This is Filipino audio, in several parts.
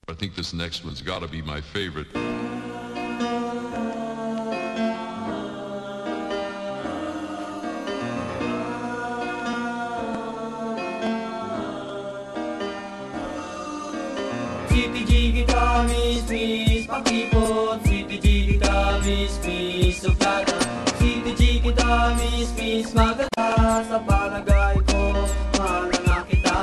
I think this next one's got to be my favorite. City ka, miss, pakipot. City ka, miss, suplada. City kita, miss, maganda. Sa palagay ko, mahal na kita.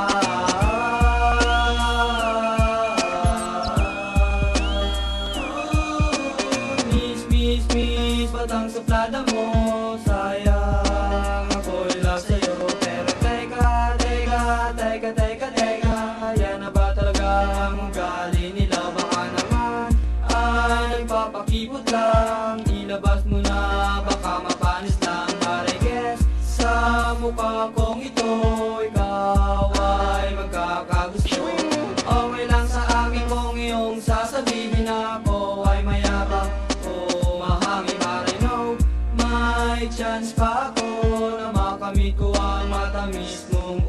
Miss, batang suplada mo. Sayang, ako'y love sa'yo. Pero teka, yan na ba talaga ang ugali nila? Baka naman ay nagpapakipot lang. Ilabas mo na, baka mapanis lang. But I guess sa mukha kong ito, ikaw ay magkakagusto. Okay lang sa akin kung iyong sasabihin ako ay mayabang o mahangin. But I know may chance pa ako na makamit ko ang matamis mong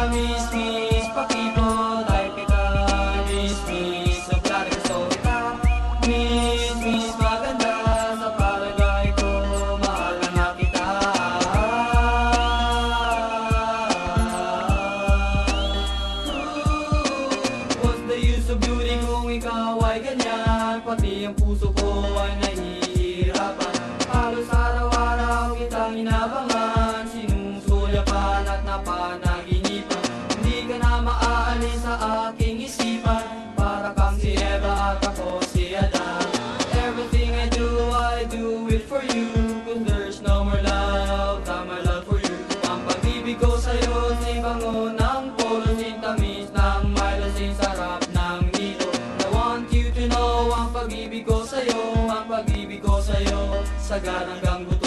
miss, pakipot. Type kita, miss, suplada ka, so kita. Miss, maganda. Sa palagay ko, mahal na kita. What's the use of beauty kung ikaw ay ganyan? Pati ang puso ko ay nahihirapan. Halos araw-araw kitang inabangan, sinusulyapan at napanaginipan. Hindi ka na maaalis sa aking isipan. Para kang si Eva at ako si Adan. Everything I do it for you. Cause there's no more love than my love for you. Ang pag-ibig ko sa'yo, si bango ng polo, si tamis ng Milo, si sarap ng nilo. I want you to know ang pag-ibig ko sa'yo, ang pag-ibig ko sa'yo, sagad hanggang buto.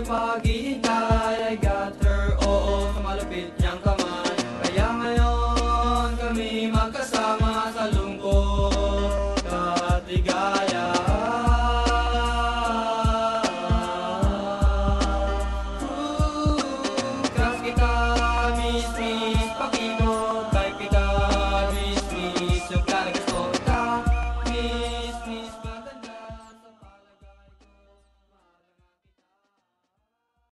Pag